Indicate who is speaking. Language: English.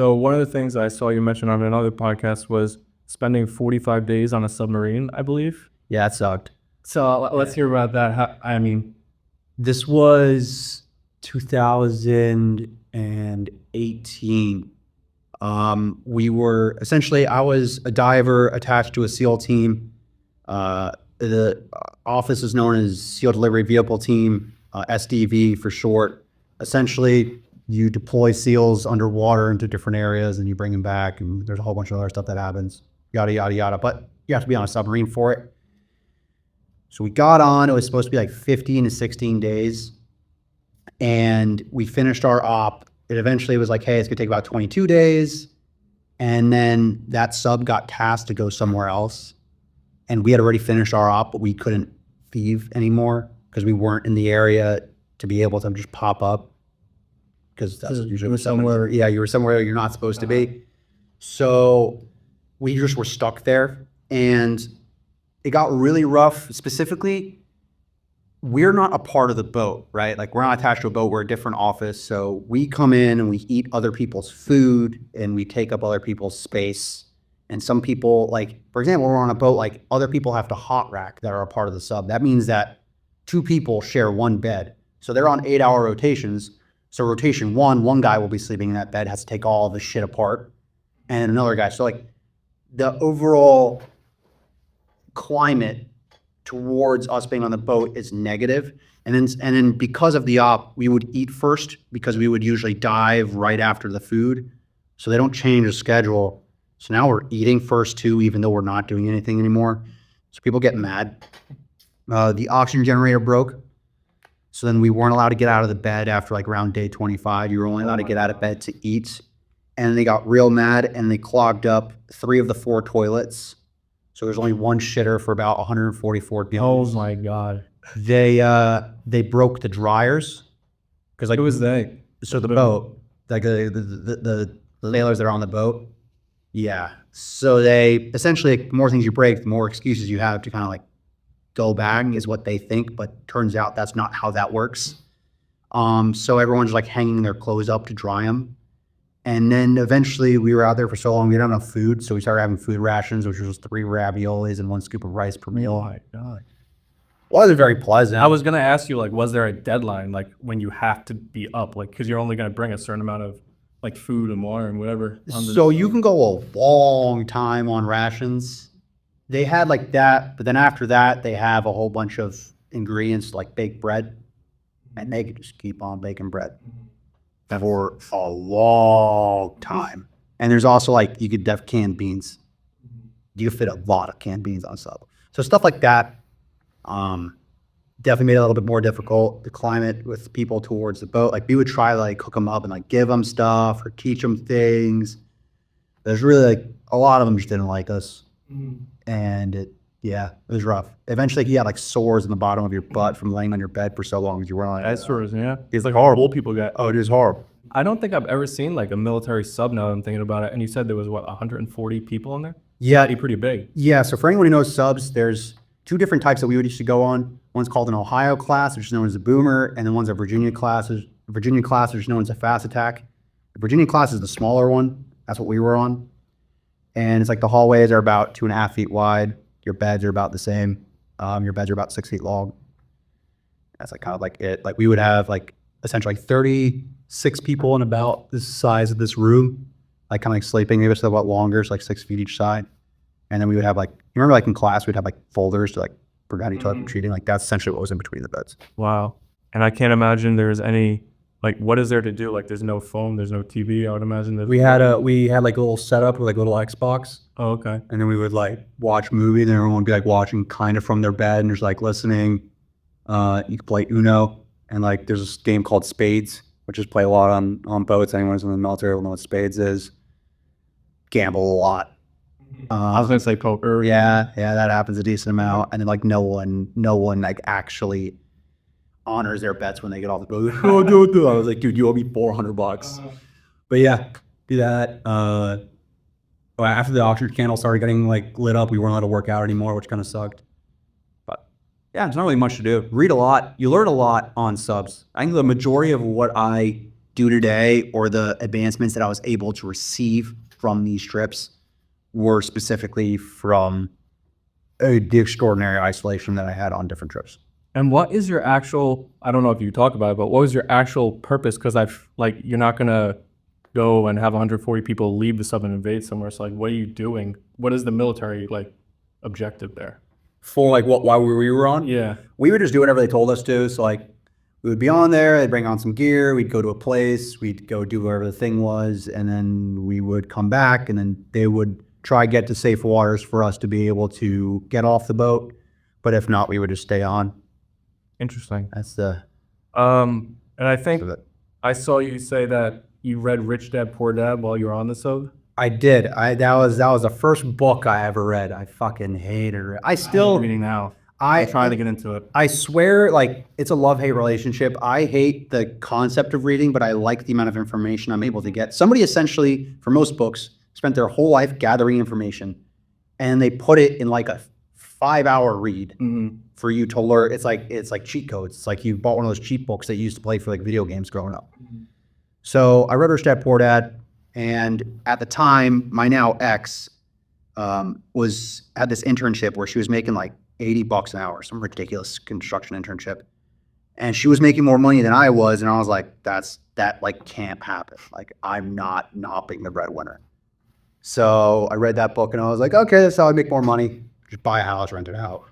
Speaker 1: So one of the things I saw you mention on another podcast was spending 45 days on a submarine, I believe.
Speaker 2: Yeah, it sucked.
Speaker 1: So let's hear about that.
Speaker 2: This was 2018. I was a diver attached to a SEAL team. The office is known as SEAL Delivery Vehicle Team, SDV for short. Essentially, you deploy SEALs underwater into different areas and you bring them back, and there's a whole bunch of other stuff that happens, yada, yada, yada. But you have to be on a submarine for it. So we got on, it was supposed to be like 15 to 16 days. And we finished our op. It eventually was like, hey, it's gonna take about 22 days. And then that sub got tasked to go somewhere else. And we had already finished our op, but we couldn't thieve anymore because we weren't in the area to be able to just pop up. Because that's usually somewhere, you were somewhere you're not supposed to be. So we just were stuck there. And it got really rough. Specifically, we're not a part of the boat, right? Like, we're not attached to a boat, we're a different office. So we come in and we eat other people's food and we take up other people's space. And some people, like, for example, when we're on a boat, like, other people have to hot rack that are a part of the sub. That means that 2 people share one bed. So they're on 8-hour rotations. So rotation one guy will be sleeping in that bed, has to take all the shit apart, and another guy. So like, the overall climate towards us being on the boat is negative. And then because of the op, we would eat first because we would usually dive right after the food. So they don't change the schedule. So now we're eating first too, even though we're not doing anything anymore. So people get mad. The oxygen generator broke. So then we weren't allowed to get out of the bed after like around day 25. You were only allowed to get out of bed to eat. And they got real mad and they clogged up 3 of the 4 toilets. So there's only one shitter for about 144 gallons.
Speaker 1: Oh my God.
Speaker 2: They broke the dryers. Because like,
Speaker 1: Who was they?
Speaker 2: So the boat, like the sailors that are on the boat. Yeah. So they essentially, the more things you break, the more excuses you have to kind of like go back is what they think, but turns out that's not how that works. So everyone's like hanging their clothes up to dry them. And then eventually we were out there for so long, we didn't have enough food. So we started having food rations, which was 3 raviolis and 1 scoop of rice per meal.
Speaker 1: Oh my God.
Speaker 2: Wasn't very pleasant.
Speaker 1: I was going to ask you, like, was there a deadline, like, when you have to be up? Like, because you're only going to bring a certain amount of, like, food and water and whatever.
Speaker 2: So you can go a long time on rations. They had like that, but then after that, they have a whole bunch of ingredients like baked bread, and they could just keep on baking bread for a long time. And there's also like, you could have canned beans. You could fit a lot of canned beans on sub. So stuff like that definitely made it a little bit more difficult. The climate with people towards the boat, like we would try to like hook them up and like give them stuff or teach them things. There's really like a lot of them just didn't like us. And it was rough. Eventually, you had like sores in the bottom of your butt from laying on your bed for so long as you were on it.
Speaker 1: That's sores, yeah.
Speaker 2: It's like horrible.
Speaker 1: People get.
Speaker 2: Oh, it is horrible.
Speaker 1: I don't think I've ever seen like a military sub now that I'm thinking about it. And you said there was, what, 140 people in there?
Speaker 2: Yeah.
Speaker 1: Pretty big.
Speaker 2: Yeah, so for anyone who knows subs, there's 2 different types that we would used to go on. One's called an Ohio class, which is known as a boomer, and then one's a Virginia class, which is known as a fast attack. The Virginia class is the smaller one. That's what we were on. And it's like the hallways are about 2.5 feet wide. Your beds are about the same. Your beds are about 6 feet long. That's like kind of like it. Like we would have like essentially like 36 people in about this size of this room, like kind of like sleeping. Maybe it's a lot longer, so like 6 feet each side. And then we would have like, you remember like in class, we'd have like folders to like prevent each other from cheating. Like that's essentially what was in between the beds.
Speaker 1: Wow. And I can't imagine there's any, like, what is there to do? Like, there's no phone, there's no TV. I would imagine that
Speaker 2: we had like a little setup with like a little Xbox.
Speaker 1: Oh, okay.
Speaker 2: And then we would like watch movies, and everyone would be like watching kind of from their bed and just like listening. You could play Uno, and like there's this game called Spades, which is played a lot on boats. Anyone who's in the military will know what Spades is. Gamble a lot.
Speaker 1: I was gonna say poker.
Speaker 2: Yeah, that happens a decent amount. And then like no one like actually honors their bets when they get off the boat. Oh, dude. I was like, dude, you owe me $400. But yeah, do that. After the oxygen candle started getting like lit up, we weren't allowed to work out anymore, which kind of sucked. But yeah, there's not really much to do. Read a lot. You learn a lot on subs. I think the majority of what I do today or the advancements that I was able to receive from these trips were specifically from the extraordinary isolation that I had on different trips.
Speaker 1: And what is your actual, I don't know if you talk about it, but what was your actual purpose? Because you're not going to go and have 140 people leave the sub and invade somewhere. So like, what are you doing? What is the military objective there?
Speaker 2: For like what, while we were on?
Speaker 1: Yeah.
Speaker 2: We would just do whatever they told us to. So like we would be on there, they'd bring on some gear, we'd go to a place, we'd go do whatever the thing was, and then we would come back and then they would try get to safe waters for us to be able to get off the boat. But if not, we would just stay on.
Speaker 1: Interesting.
Speaker 2: That's the
Speaker 1: And I think
Speaker 2: that.
Speaker 1: I saw you say that you read Rich Dad Poor Dad while you were on the sub.
Speaker 2: I did. That was the first book I ever read. I fucking hated it. I still
Speaker 1: I'm reading now. I'm trying to get into it.
Speaker 2: I swear, like, it's a love-hate relationship. I hate the concept of reading, but I like the amount of information I'm able to get. Somebody essentially, for most books, spent their whole life gathering information, and they put it in like a 5-hour read for you to learn. It's like cheat codes. It's like you bought one of those cheat books that you used to play for like video games growing up. So I read Rich Dad Poor Dad, and at the time, my now ex had this internship where she was making like $80 an hour, some ridiculous construction internship. And she was making more money than I was. And I was like, that like can't happen. Like I'm not being the breadwinner. So I read that book and I was like, okay, that's how I make more money. Just buy a house, rent it out.